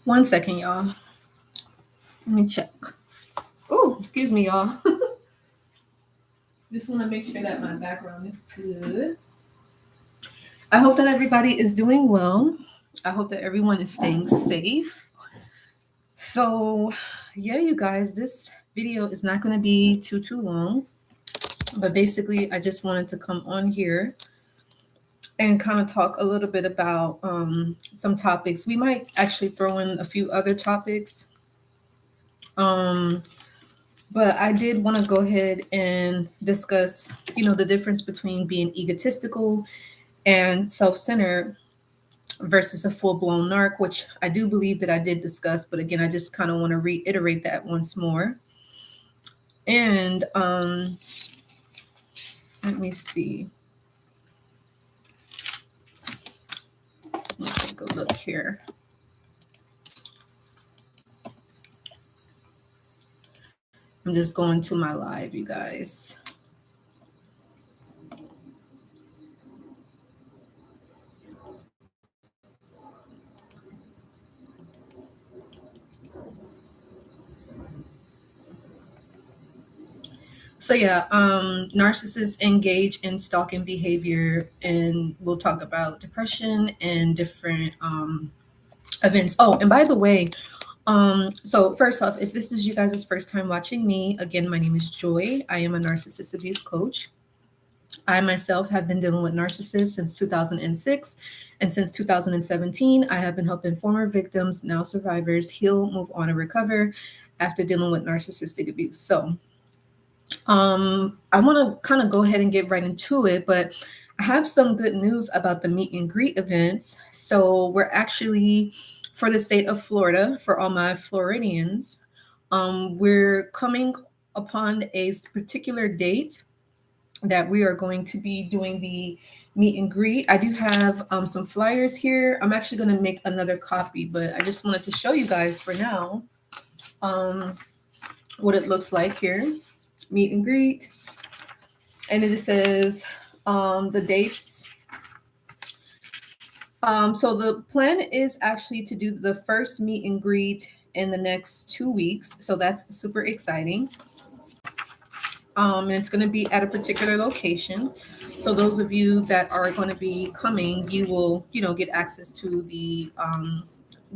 One second, y'all. Let me check. Oh, excuse me, y'all. Just want to make sure that my background is good. I hope that everybody is doing well. I hope that everyone is staying safe. So, yeah, you guys, this video is not going to be too long, but basically, I just wanted to come on here and kind of talk a little bit about some topics. We might actually throw in a few other topics. Um, but I did want to go ahead and discuss, the difference between being egotistical and self-centered versus a full-blown narc, which I do believe that I did discuss, but again, I just kind of want to reiterate that once more. And let me see. Let's take a look here. I'm just going to my live, you guys. So yeah, narcissists engage in stalking behavior, and we'll talk about depression and different events. Oh, and by the way, so first off, if this is you guys' first time watching me, again, my name is Joy. I am a narcissist abuse coach. I myself have been dealing with narcissists since 2006, and since 2017, I have been helping former victims, now survivors, heal, move on, and recover after dealing with narcissistic abuse. So I want to kind of go ahead and get right into it, but I have some good news about the meet and greet events. So we're actually, for the state of Florida, for all my Floridians, we're coming upon a particular date that we are going to be doing the meet and greet. I do have some flyers here. I'm actually going to make another copy, but I just wanted to show you guys for now um, what it looks like here. Meet and greet. And it just says the dates. So the plan is actually to do the first meet and greet in the next 2 weeks. So that's super exciting. And it's going to be at a particular location. So those of you that are going to be coming, you will, get access to the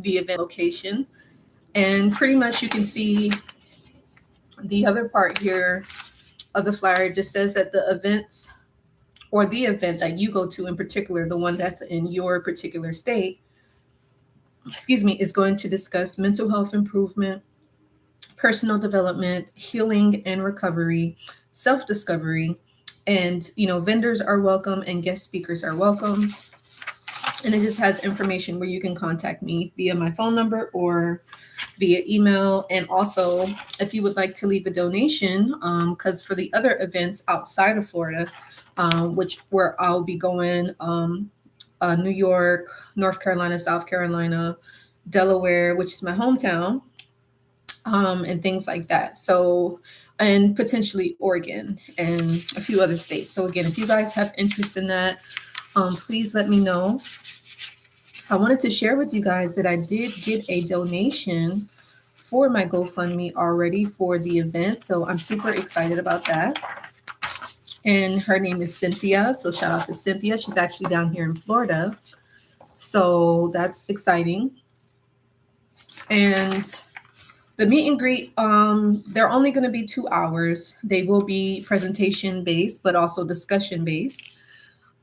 event location. And pretty much you can see the other part here of the flyer just says that the events or the event that you go to in particular, the one that's in your particular state, is going to discuss mental health improvement, personal development, healing and recovery, self-discovery, and vendors are welcome and guest speakers are welcome. And it just has information where you can contact me via my phone number or via email. And also, if you would like to leave a donation, because for the other events outside of Florida, which where I'll be going, New York, North Carolina, South Carolina, Delaware, which is my hometown, and things like that. So, and potentially Oregon and a few other states. So again, if you guys have interest in that, please let me know. I wanted to share with you guys that I did get a donation for my GoFundMe already for the event. So I'm super excited about that. And her name is Cynthia. So shout out to Cynthia. She's actually down here in Florida. So that's exciting. And the meet and greet, they're only going to be 2 hours. They will be presentation based, but also discussion based.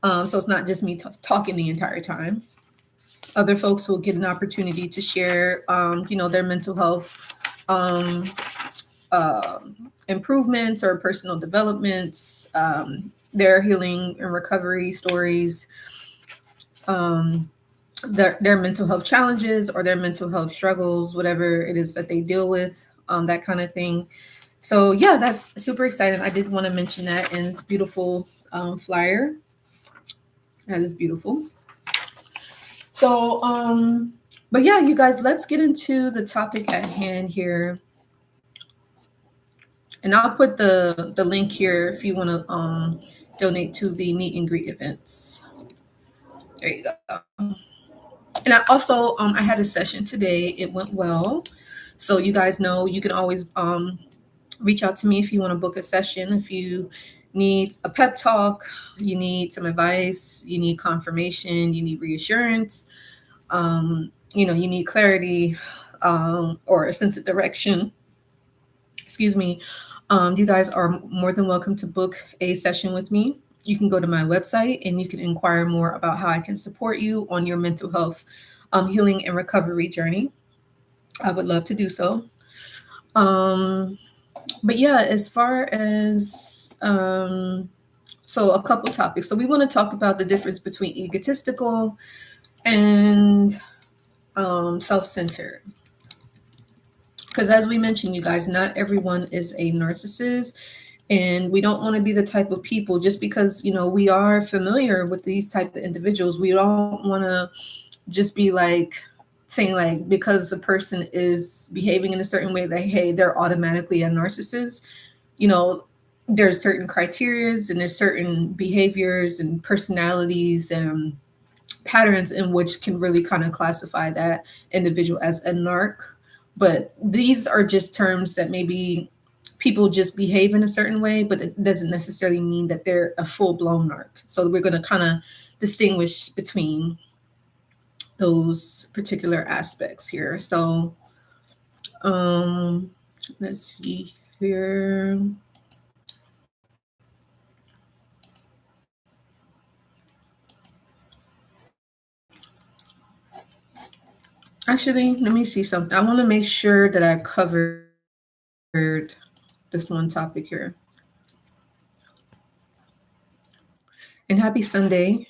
So it's not just me talking the entire time. Other folks will get an opportunity to share, their mental health um, improvements or personal developments, their healing and recovery stories, their mental health challenges or their mental health struggles, whatever it is that they deal with, that kind of thing. So yeah, that's super exciting. I did want to mention that, and it's beautiful flyer. That is beautiful. So, but yeah, you guys, let's get into the topic at hand here. And I'll put the link here if you want to donate to the meet and greet events. There you go. And I also I had a session today. It went well. So you guys know you can always reach out to me if you want to book a session. If you need a pep talk, you need some advice, you need confirmation, you need reassurance, you need clarity, or a sense of direction. Excuse me. You guys are more than welcome to book a session with me. You can go to my website and you can inquire more about how I can support you on your mental health healing and recovery journey. I would love to do so. Um, but yeah, as far as so a couple topics. So we want to talk about the difference between egotistical and self-centered. Because as we mentioned, you guys, not everyone is a narcissist, and we don't want to be the type of people just because we are familiar with these type of individuals. We don't want to just be like saying like because a person is behaving in a certain way that hey they're automatically a narcissist. you know there's certain criterias and there's certain behaviors and personalities and patterns in which can really kind of classify that individual as a narc. But these are just terms that maybe people just behave in a certain way, but it doesn't necessarily mean that they're a full-blown narc. So we're going to kind of distinguish between those particular aspects here. So let's see here. Actually, let me see something. I want to make sure that I covered this one topic here. And happy Sunday,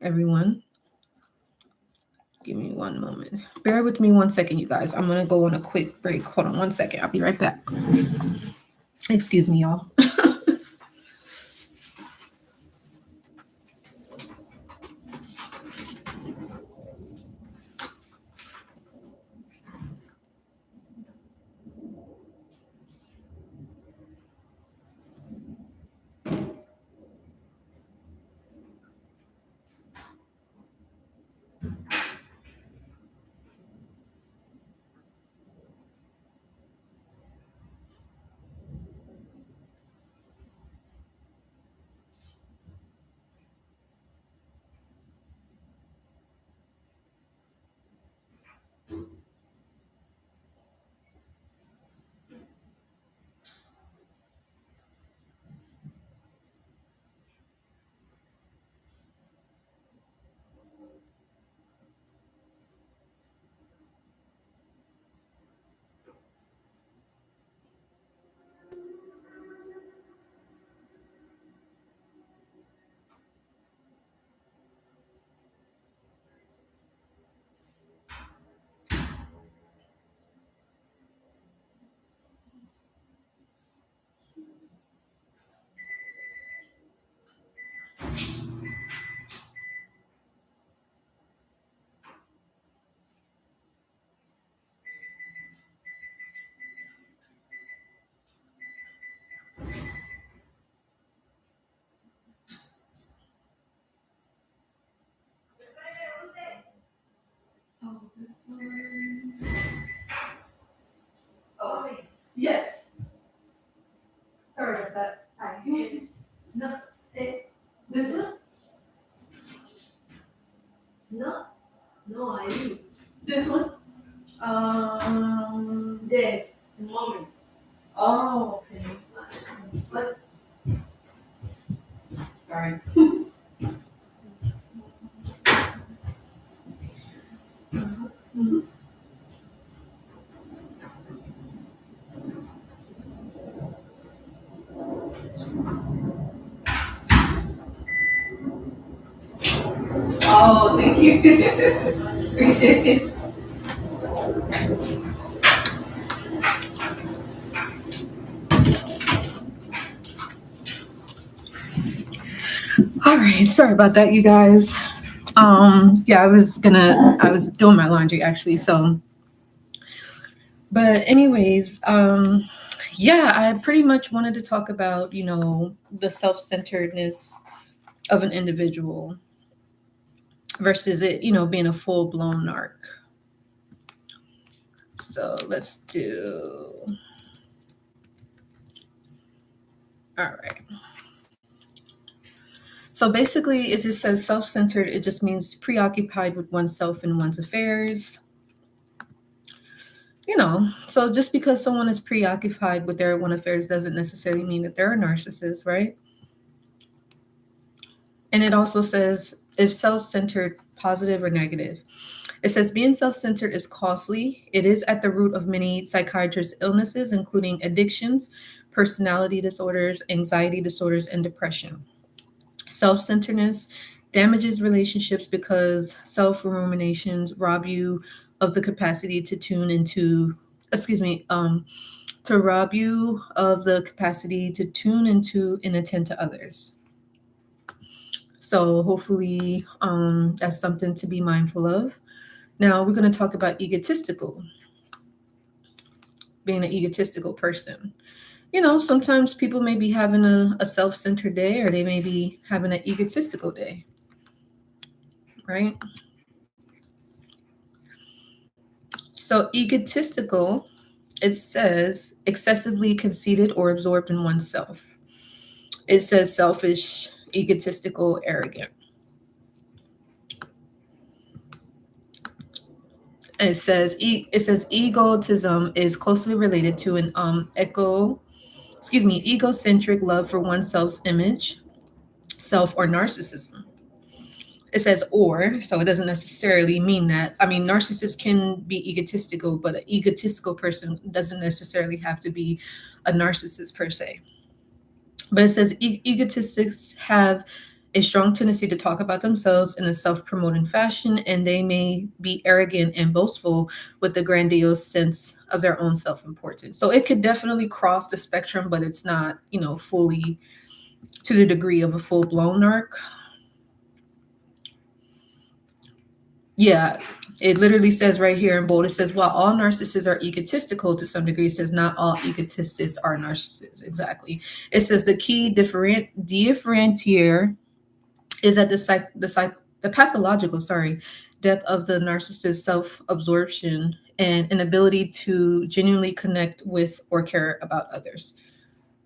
everyone. Give me one moment. Bear with me 1 second, you guys. I'm going to go on a quick break. Hold on 1 second. I'll be right back. Excuse me, y'all. Oh, this one. Oh, yes. Sorry about that. Hi. No, this one? No, no, I didn't. This one? Yes, moment. Oh, okay. What? Sorry. Mhm. Oh, thank you. Appreciate it. All right, sorry about that, you guys. Yeah, I was doing my laundry actually. So, but anyways, yeah, I pretty much wanted to talk about, the self-centeredness of an individual. versus it, being a full blown narc. So let's do. All right. So basically, it just says self centered. It just means preoccupied with oneself and one's affairs. So just because someone is preoccupied with their own affairs doesn't necessarily mean that they're a narcissist, right? And it also says if self centered, positive or negative. It says being self centered is costly. It is at the root of many psychiatrists' illnesses, including addictions, personality disorders, anxiety disorders, and depression. Self centeredness damages relationships because self ruminations rob you of the capacity to tune into, to rob you of the capacity to tune into and attend to others. So hopefully that's something to be mindful of. Now we're going to talk about egotistical, being an egotistical person. Sometimes people may be having a self-centered day, or they may be having an egotistical day, right? So egotistical, it says excessively conceited or absorbed in oneself. It says selfish, egotistical, arrogant. It says egotism is closely related to an egocentric love for oneself's image, self, or narcissism. It says or, so it doesn't necessarily mean that. I mean, narcissists can be egotistical, but an egotistical person doesn't necessarily have to be a narcissist per se. But it says egotistics have a strong tendency to talk about themselves in a self-promoting fashion, and they may be arrogant and boastful with a grandiose sense of their own self-importance. So it could definitely cross the spectrum, but it's not, fully to the degree of a full-blown narc. Yeah, it literally says right here in bold, it says, while all narcissists are egotistical to some degree, it says not all egotists are narcissists. Exactly. It says the key differentiator is that the pathological, depth of the narcissist's self-absorption and inability to genuinely connect with or care about others.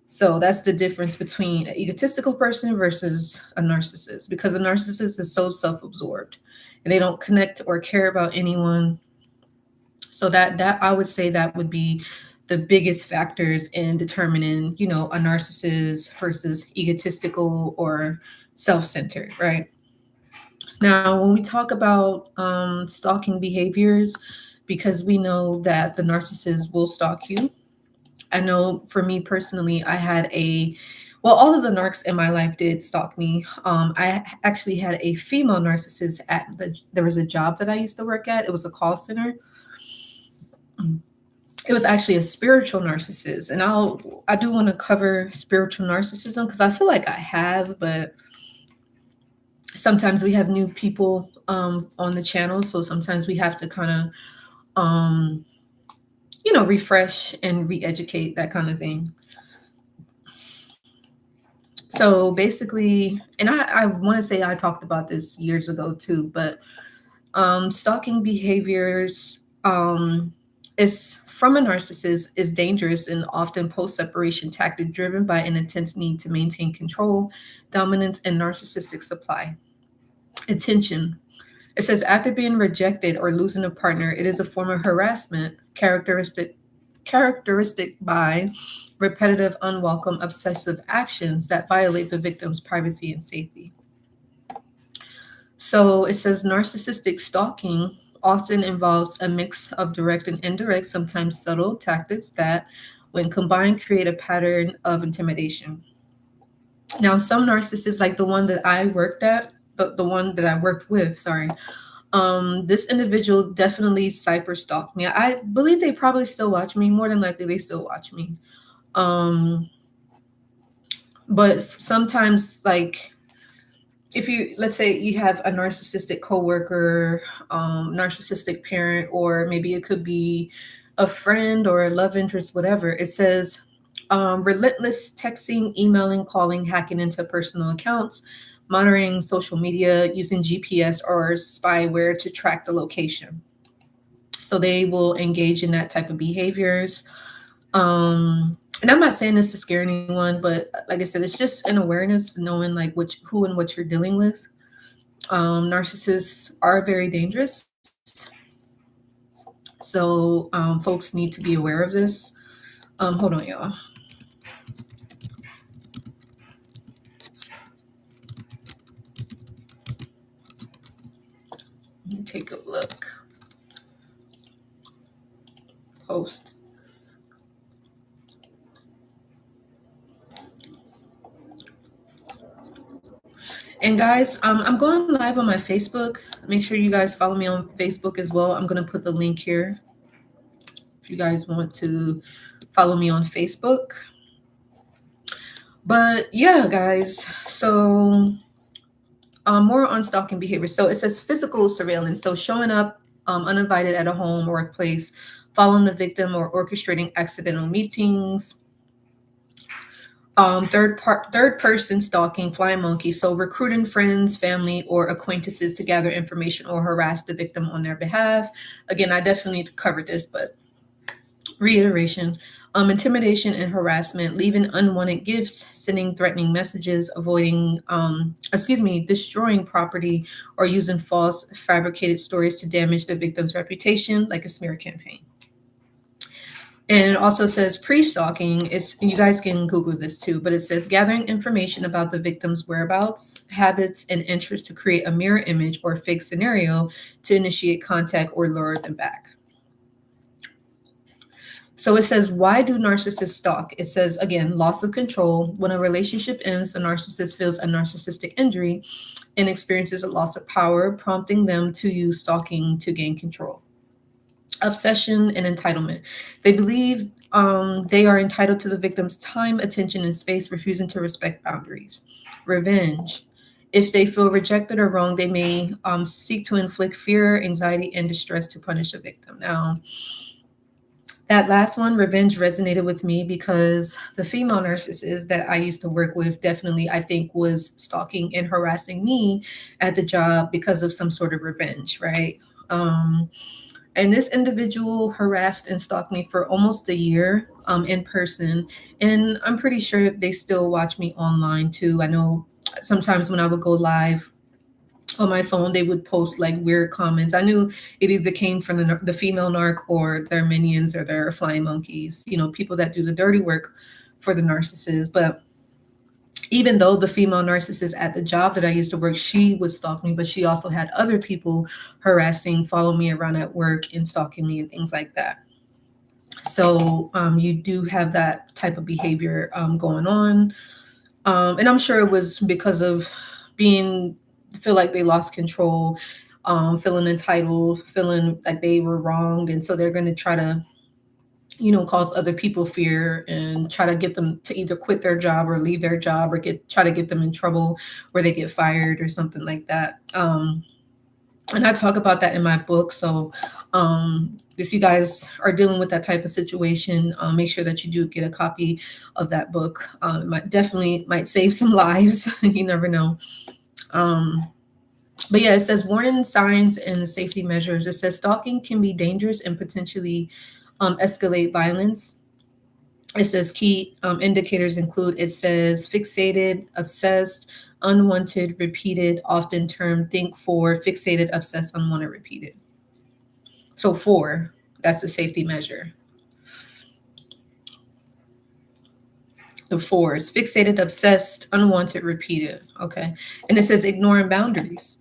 So that's the difference between an egotistical person versus a narcissist, because a narcissist is so self-absorbed and they don't connect or care about anyone. So that I would say that would be the biggest factors in determining, a narcissist versus egotistical or self-centered, right? Now, when we talk about stalking behaviors, because we know that the narcissist will stalk you. I know for me personally, all of the narcs in my life did stalk me. I actually had a female narcissist there was a job that I used to work at. It was a call center. It was actually a spiritual narcissist. And I do want to cover spiritual narcissism because I feel like I have, but sometimes we have new people on the channel. So sometimes we have to kind of, refresh and re-educate, that kind of thing. So basically, and I want to say I talked about this years ago too, but stalking behaviors is from a narcissist is dangerous and often post-separation tactic driven by an intense need to maintain control, dominance, and narcissistic supply. Attention. It says after being rejected or losing a partner, it is a form of harassment characteristic by repetitive, unwelcome, obsessive actions that violate the victim's privacy and safety. So it says narcissistic stalking often involves a mix of direct and indirect, sometimes subtle tactics that, when combined, create a pattern of intimidation. Now, some narcissists, like the one that I worked with, this individual definitely cyber stalked me. I believe they probably still watch me. More than likely, they still watch me. But sometimes, like, if let's say you have a narcissistic coworker, narcissistic parent, or maybe it could be a friend or a love interest, whatever, it says relentless texting, emailing, calling, hacking into personal accounts, monitoring social media, using GPS or spyware to track the location. So they will engage in that type of behaviors. And I'm not saying this to scare anyone, but like I said, it's just an awareness, knowing like who and what you're dealing with. Narcissists are very dangerous. So folks need to be aware of this. Hold on, y'all. Let me take a look. Post. And guys, I'm going live on my Facebook. Make sure you guys follow me on Facebook as well. I'm going to put the link here if you guys want to follow me on Facebook. But yeah, guys, so more on stalking behavior. So it says physical surveillance. So showing up uninvited at a home or workplace, following the victim, or orchestrating accidental meetings. Third person stalking, flying monkey. So recruiting friends, family, or acquaintances to gather information or harass the victim on their behalf. Again, I definitely covered this, but reiteration. Intimidation and harassment, leaving unwanted gifts, sending threatening messages, destroying property, or using false fabricated stories to damage the victim's reputation, like a smear campaign. And it also says pre-stalking. You guys can Google this too, but it says gathering information about the victim's whereabouts, habits, and interests to create a mirror image or fake scenario to initiate contact or lure them back. So it says, why do narcissists stalk? It says, again, loss of control. When a relationship ends, the narcissist feels a narcissistic injury and experiences a loss of power, prompting them to use stalking to gain control. Obsession and entitlement. They believe they are entitled to the victim's time, attention, and space, refusing to respect boundaries. Revenge. If they feel rejected or wrong, they may seek to inflict fear, anxiety, and distress to punish the victim. Now, that last one, revenge, resonated with me because the female narcissist that I used to work with definitely, I think, was stalking and harassing me at the job because of some sort of revenge, right? And this individual harassed and stalked me for almost a year in person. And I'm pretty sure they still watch me online too. I know sometimes when I would go live on my phone, they would post like weird comments. I knew it either came from the female narc or their minions or their flying monkeys, people that do the dirty work for the narcissist. But even though the female narcissist at the job that I used to work, she would stalk me, but she also had other people harassing, follow me around at work and stalking me and things like that. So you do have that type of behavior going on. And I'm sure it was because of feel like they lost control, feeling entitled, feeling like they were wronged. And so they're going to try to cause other people fear and try to get them to either quit their job or leave their job or try to get them in trouble where they get fired or something like that. And I talk about that in my book. So if you guys are dealing with that type of situation, make sure that you do get a copy of that book. It might save some lives. You never know. But yeah, it says warning signs and safety measures. It says stalking can be dangerous and potentially escalate violence. It says key indicators include, it says fixated, obsessed, unwanted, repeated, often termed think 4, fixated, obsessed, unwanted, repeated. So 4, that's the safety measure. The 4 is fixated, obsessed, unwanted, repeated. Okay. And it says ignoring boundaries.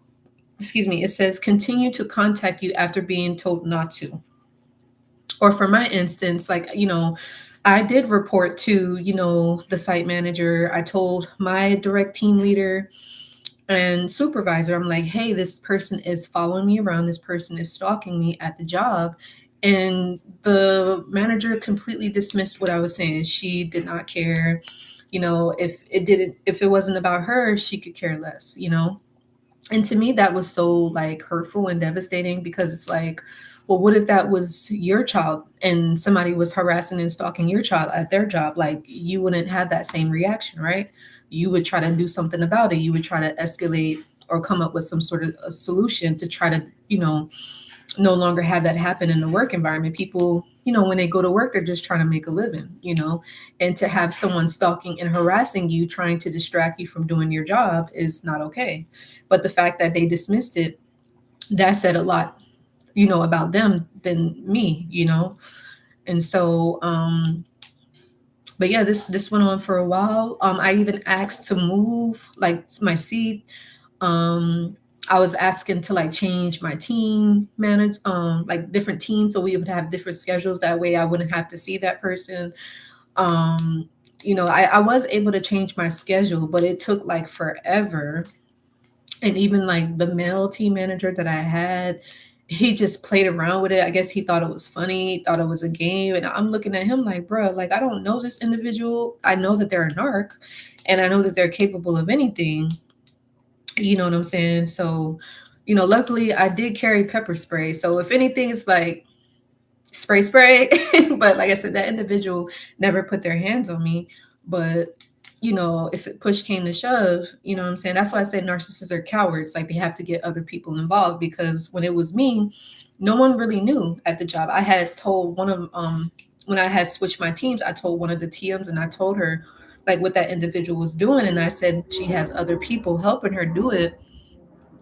It says continue to contact you after being told not to. Or for my instance, I did report to, the site manager. I told my direct team leader and supervisor, I'm like, hey, this person is following me around. This person is stalking me at the job. And the manager completely dismissed what I was saying. She did not care. If it wasn't about her, she could care less, And to me, that was so hurtful and devastating because it's like, well, what if that was your child and somebody was harassing and stalking your child at their job? You wouldn't have that same reaction, right? you would try to do something about it. You would try to escalate or come up with some sort of a solution to try to, no longer have that happen in the work environment. People, when they go to work, they're just trying to make a living, and to have someone stalking and harassing you, trying to distract you from doing your job is not okay. But the fact that they dismissed it, that said a lot, about them than me, And so, but yeah, this went on for a while. I even asked to move like my seat. um I was asking to like change my team manage, like different teams, so we would have different schedules. That way I wouldn't have to see that person. I was able to change my schedule, but it took like forever. And even like the male team manager that I had, he just played around with it. I guess he thought it was funny, thought it was a game. And I'm looking at him like, bro, like, I don't know this individual. I know that they're a narc, and I know that they're capable of anything. You know what I'm saying? So, luckily I did carry pepper spray. So if anything, it's like spray. But like I said, that individual never put their hands on me. But if it push came to shove, you know what I'm saying? That's why I said narcissists are cowards. Like, they have to get other people involved, because when it was me, no one really knew at the job. I had told one of when I had switched my teams, I told one of the TMs, and I told her like what that individual was doing, and I said she has other people helping her do it.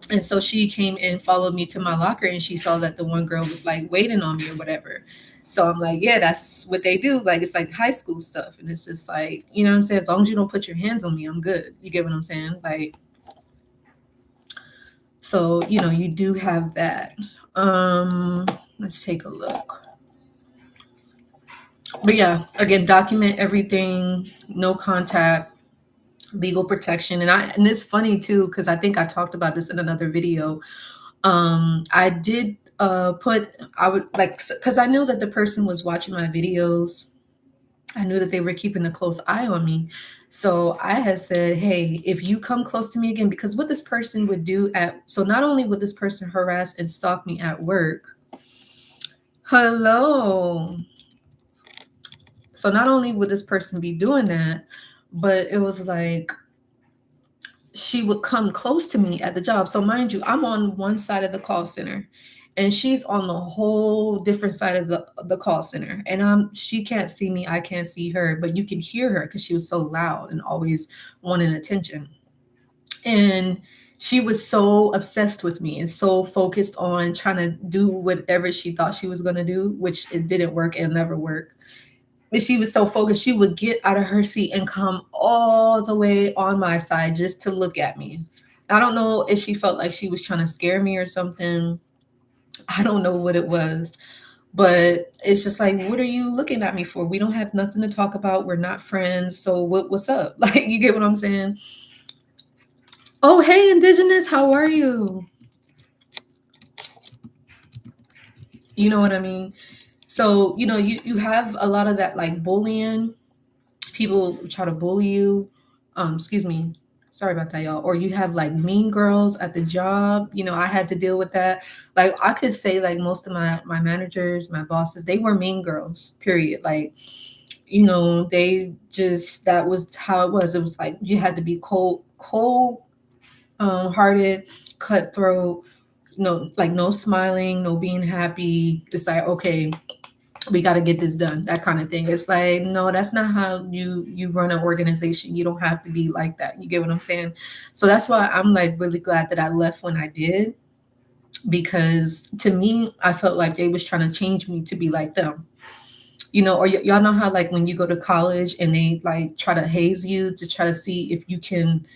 And so she came and followed me to my locker, and she saw that the one girl was like waiting on me or whatever. So I'm like, yeah, that's what they do. Like, it's like high school stuff. And it's just like, you know what I'm saying? As long as you don't put your hands on me, I'm good. You get what I'm saying? Like, so, you do have that. Let's take a look. But yeah, again, document everything, no contact, legal protection. And it's funny too, because I think I talked about this in another video. I did I would like, because I knew that the person was watching my videos. I knew that they were keeping a close eye on me. So I had said, hey, if you come close to me again, because what this person would do so not only would this person harass and stalk me at work. Hello. So not only would this person be doing that, but it was like, she would come close to me at the job. So mind you, I'm on one side of the call center, and she's on the whole different side of the call center. And she can't see me, I can't see her, but you can hear her because she was so loud and always wanting attention. And she was so obsessed with me and so focused on trying to do whatever she thought she was going to do, which it didn't work and never worked. But she was so focused, she would get out of her seat and come all the way on my side just to look at me. I don't know if she felt like she was trying to scare me or something. I don't know what it was. But it's just like, what are you looking at me for? We don't have nothing to talk about. We're not friends. So what's up? Like, you get what I'm saying? Oh, hey, Indigenous, how are you? You know what I mean? So, you have a lot of that, like, bullying. People try to bully you. Excuse me. Sorry about that, y'all. Or you have like mean girls at the job. I had to deal with that. Like, I could say like most of my managers, my bosses, they were mean girls, period. Like, they just, that was how it was. It was like you had to be cold hearted, cutthroat, like no smiling, no being happy. It's like, okay, we got to get this done, that kind of thing. It's like, no, that's not how you run an organization. You don't have to be like that. You get what I'm saying? So that's why I'm like really glad that I left when I did, because to me, I felt like they was trying to change me to be like them. Or y'all know how like when you go to college and they like try to haze you to try to see if you can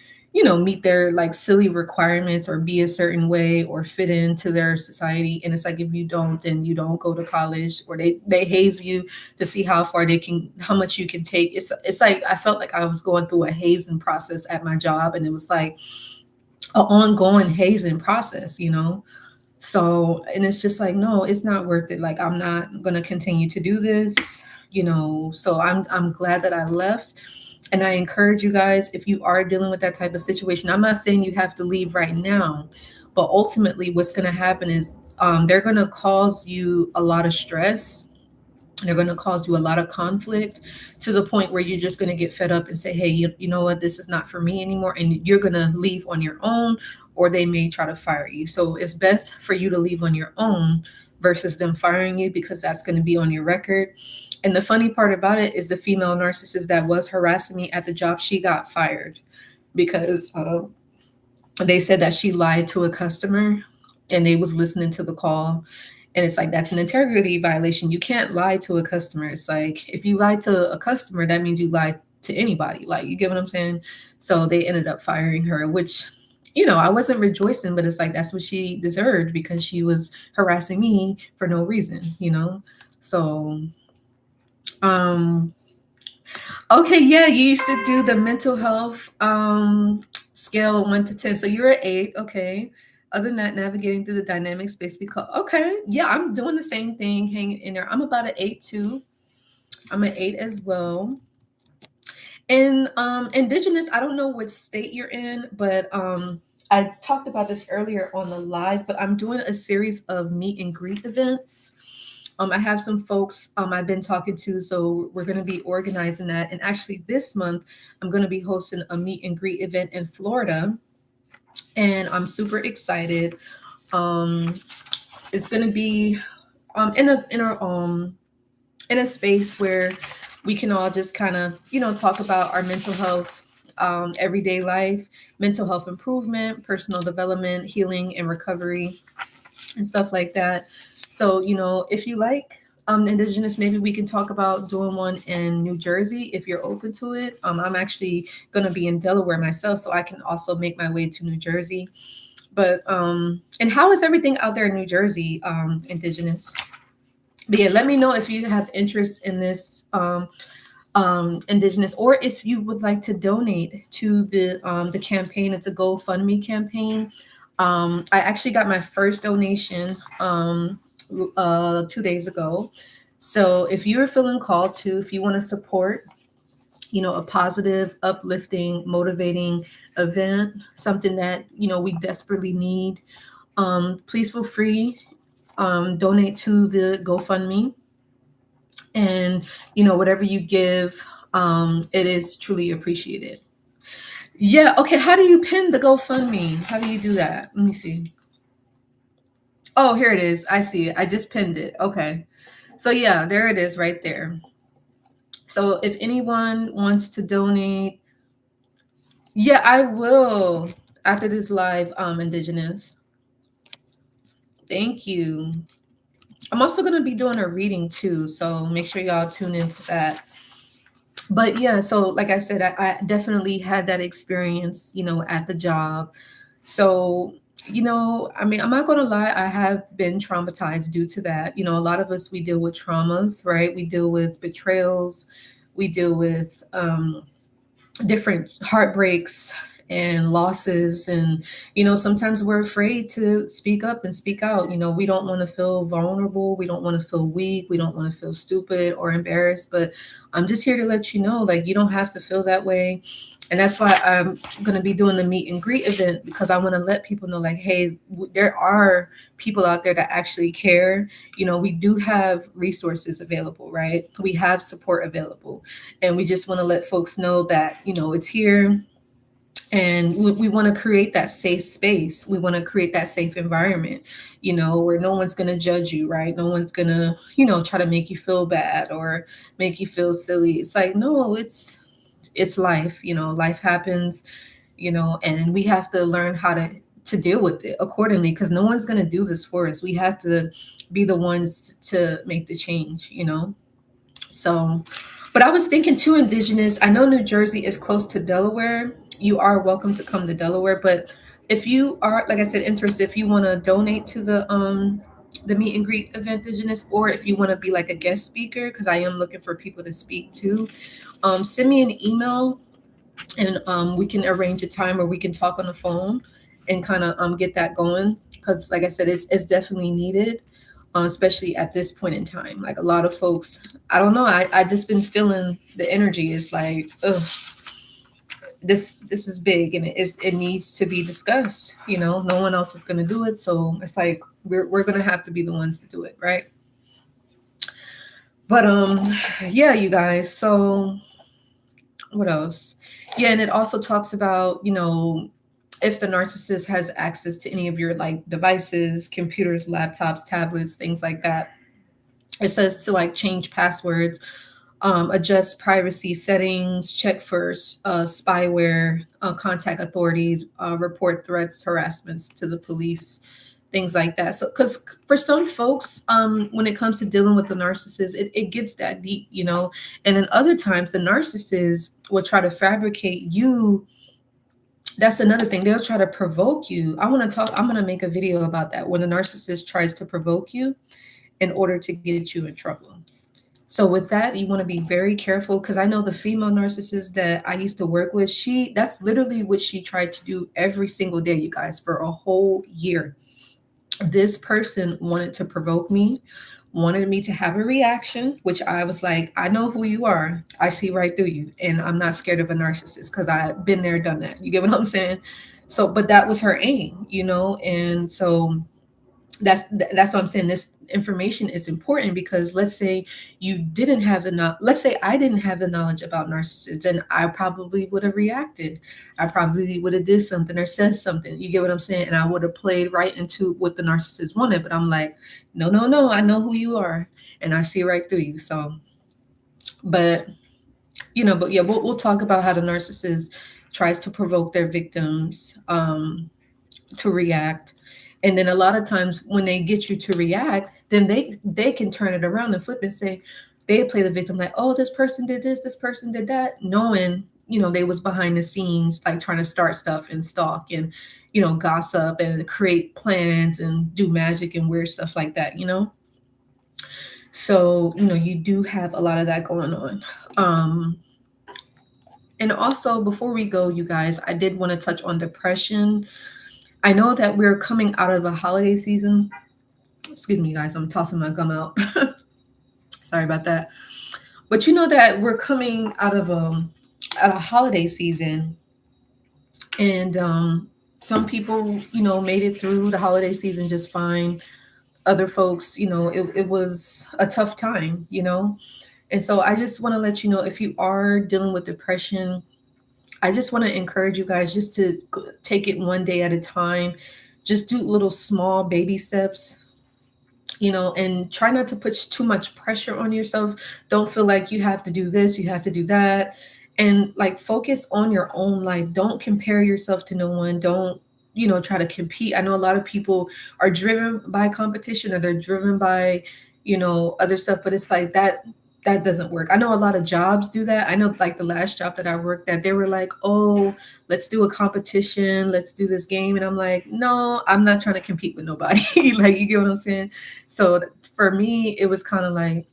meet their like silly requirements or be a certain way or fit into their society. And it's like, if you don't, then you don't go to college, or they haze you to see how much you can take. It's like, I felt like I was going through a hazing process at my job, and it was like an ongoing hazing process. So, and it's just like, no, it's not worth it. Like, I'm not going to continue to do this, so I'm glad that I left. And I encourage you guys, if you are dealing with that type of situation, I'm not saying you have to leave right now, but ultimately what's going to happen is they're going to cause you a lot of stress. They're going to cause you a lot of conflict to the point where you're just going to get fed up and say, hey, you know what, this is not for me anymore. And you're going to leave on your own, or they may try to fire you. So it's best for you to leave on your own versus them firing you, because that's going to be on your record. And the funny part about it is the female narcissist that was harassing me at the job, she got fired because they said that she lied to a customer and they was listening to the call. And it's like, that's an integrity violation. You can't lie to a customer. It's like, if you lie to a customer, that means you lied to anybody. Like, you get what I'm saying? So they ended up firing her, which, I wasn't rejoicing, but it's like, that's what she deserved, because she was harassing me for no reason. So, okay, yeah, you used to do the mental health scale 1 to 10. So you're at 8, okay. Other than that, navigating through the dynamic space, because okay, yeah, I'm doing the same thing, hanging in there. I'm about an 8 too. I'm an 8 as well. And indigenous, I don't know which state you're in, but I talked about this earlier on the live, but I'm doing a series of meet and greet events. I have some folks I've been talking to, so we're going to be organizing that. And actually this month, I'm going to be hosting a meet and greet event in Florida, and I'm super excited. It's going to be in a space where we can all just kind of talk about our mental health, everyday life, mental health improvement, personal development, healing, and recovery, and stuff like that. So, if you like indigenous, maybe we can talk about doing one in New Jersey if you're open to it. I'm actually going to be in Delaware myself, so I can also make my way to New Jersey. But and how is everything out there in New Jersey, indigenous? But yeah, let me know if you have interest in this indigenous, or if you would like to donate to the campaign. It's a GoFundMe campaign. I actually got my first donation 2 days ago. So if you're feeling called to, if you want to support, a positive, uplifting, motivating event, something that, we desperately need, please feel free, donate to the GoFundMe. And, whatever you give, it is truly appreciated. Yeah. Okay. How do you pin the GoFundMe? How do you do that? Let me see. Oh, here it is. I see it. I just pinned it. Okay. So yeah, there it is right there. So if anyone wants to donate, yeah, I will after this live, indigenous. Thank you. I'm also going to be doing a reading too, so make sure y'all tune into that. But yeah, so like I said, I definitely had that experience, at the job. So, I mean, I'm not going to lie, I have been traumatized due to that. A lot of us, we deal with traumas, right? We deal with betrayals, we deal with different heartbreaks and losses. And, sometimes we're afraid to speak up and speak out. We don't want to feel vulnerable. We don't want to feel weak. We don't want to feel stupid or embarrassed. But I'm just here to let you know, like, you don't have to feel that way. And that's why I'm going to be doing the meet and greet event, because I want to let people know, like, hey, there are people out there that actually care. We do have resources available, right? We have support available. And we just want to let folks know that, it's here. And we want to create that safe space. We want to create that safe environment, where no one's going to judge you, right? No one's going to, try to make you feel bad or make you feel silly. It's like, no, it's life. Life happens, and we have to learn how to deal with it accordingly, because no one's going to do this for us. We have to be the ones to make the change. So, but I was thinking too, indigenous, I know New Jersey is close to Delaware. You are welcome to come to Delaware, but if you are, like I said, interested, if you want to donate to the meet and greet event, indigenous, or if you want to be like a guest speaker, because I am looking for people to speak to, send me an email, and we can arrange a time where we can talk on the phone and kind of get that going. Because like I said, it's definitely needed, especially at this point in time. Like, a lot of folks, I don't know, I just been feeling the energy. It's like, ugh, this is big, and it needs to be discussed. No one else is going to do it. So it's like, we're going to have to be the ones to do it, right? But yeah, you guys. So what else? Yeah, and it also talks about, if the narcissist has access to any of your like devices, computers, laptops, tablets, things like that. It says to like change passwords, adjust privacy settings, check for spyware, contact authorities, report threats, harassments to the police, things like that. So, because for some folks, when it comes to dealing with the narcissist, it gets that deep, And then other times, the narcissist will try to fabricate you. That's another thing. They'll try to provoke you. I'm going to make a video about that when the narcissist tries to provoke you in order to get you in trouble. So with that, you want to be very careful because I know the female narcissist that I used to work with, that's literally what she tried to do every single day, you guys, for a whole year. This person wanted to provoke me, wanted me to have a reaction, which I was like, I know who you are. I see right through you. And I'm not scared of a narcissist because I've been there, done that. You get what I'm saying? So, but that was her aim, And so that's what I'm saying. This information is important because let's say you didn't have let's say I didn't have the knowledge about narcissists, then I probably would have reacted. I probably would have did something or said something. You get what I'm saying? And I would have played right into what the narcissist wanted. But I'm like, no, no, no. I know who you are, and I see right through you. So, but but yeah, we'll talk about how the narcissist tries to provoke their victims to react. And then a lot of times when they get you to react, then they can turn it around and flip and say, they play the victim like, oh, this person did this person did that, knowing, they was behind the scenes, like trying to start stuff and stalk and, gossip and create plans and do magic and weird stuff like that. So, you do have a lot of that going on. And also before we go, you guys, I did want to touch on depression. I know that we're coming out of a holiday season. Excuse me, guys, I'm tossing my gum out. Sorry about that. But you know that we're coming out of a holiday season. And some people, made it through the holiday season just fine. Other folks, it was a tough time. And so I just want to let you know, if you are dealing with depression, I just want to encourage you guys just to take it one day at a time. Just do little small baby steps, and try not to put too much pressure on yourself. Don't feel like you have to do this, you have to do that. And like focus on your own life. Don't compare yourself to no one. Don't, try to compete. I know a lot of people are driven by competition or they're driven by, other stuff, but it's like that doesn't work. I know a lot of jobs do that. I know like the last job that I worked at, they were like, oh, let's do a competition. Let's do this game. And I'm like, no, I'm not trying to compete with nobody. Like, you get what I'm saying? So for me, it was kind of like,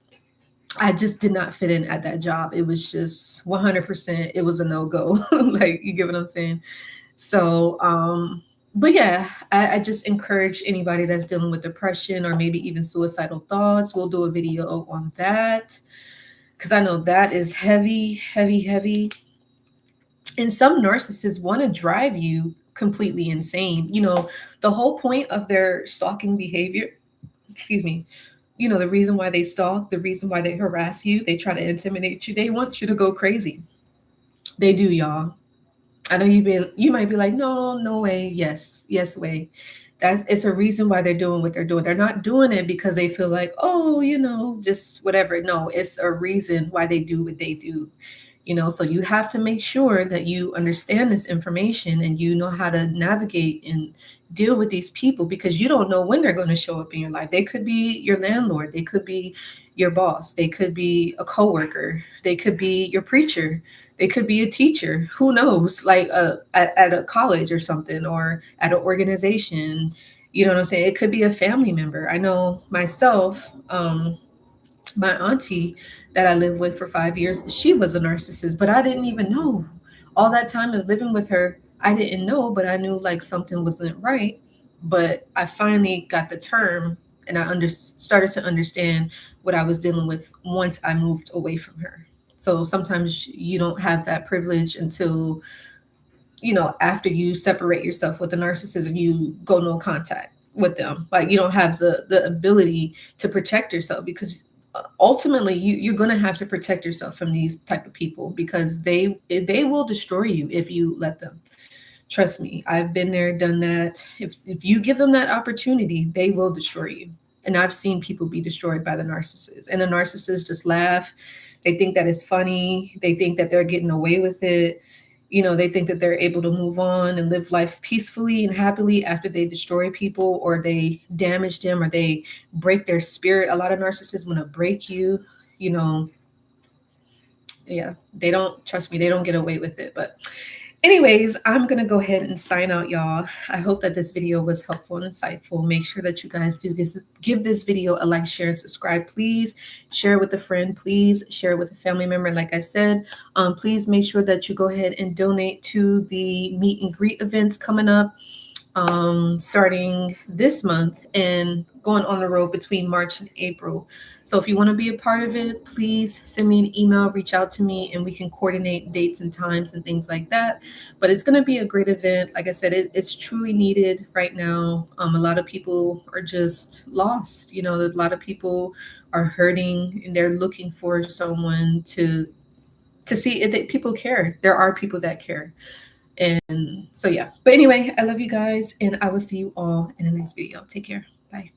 I just did not fit in at that job. It was just 100%. It was a no-go. Like, you get what I'm saying? So, but yeah, I just encourage anybody that's dealing with depression or maybe even suicidal thoughts. We'll do a video on that because I know that is heavy, heavy, heavy. And some narcissists want to drive you completely insane. The whole point of their stalking behavior, excuse me, the reason why they stalk, the reason why they harass you, they try to intimidate you, they want you to go crazy. They do, y'all. I know you might be like, no, no way. Yes, yes, way. It's a reason why they're doing what they're doing. They're not doing it because they feel like, oh, just whatever. No, it's a reason why they do what they do. So you have to make sure that you understand this information and you know how to navigate and deal with these people, because you don't know when they're going to show up in your life. They could be your landlord, they could be your boss, they could be a coworker, they could be your preacher, they could be a teacher, who knows, like at a college or something, or at an organization. You know what I'm saying? It could be a family member. I know myself, my auntie that I lived with for 5 years, she was a narcissist, but I didn't even know. All that time of living with her, I didn't know, but I knew like something wasn't right. But I finally got the term, and I started to understand what I was dealing with once I moved away from her. So sometimes you don't have that privilege until, after you separate yourself with the narcissism, you go no contact with them. Like, you don't have the ability to protect yourself, because ultimately you're going to have to protect yourself from these type of people, because they will destroy you if you let them. Trust me, I've been there, done that. If you give them that opportunity, they will destroy you. And I've seen people be destroyed by the narcissist, and the narcissists just laugh. They think that it's funny. They think that they're getting away with it. They think that they're able to move on and live life peacefully and happily after they destroy people, or they damage them, or they break their spirit. A lot of narcissists want to break you. You know, yeah, they don't, trust me, they don't get away with it. But anyways, I'm going to go ahead and sign out, y'all. I hope that this video was helpful and insightful. Make sure that you guys do this, give this video a like, share, and subscribe. Please share it with a friend. Please share it with a family member. Like I said, please make sure that you go ahead and donate to the meet and greet events coming up, starting this month and going on the road between March and April. So if you want to be a part of it, please send me an email, reach out to me, and we can coordinate dates and times and things like that. But it's going to be a great event. Like I said, it's truly needed right now. A lot of people are just lost. A lot of people are hurting, and they're looking for someone to see if people care. There are people that care. And so, yeah. But anyway, I love you guys, and I will see you all in the next video. Take care. Bye.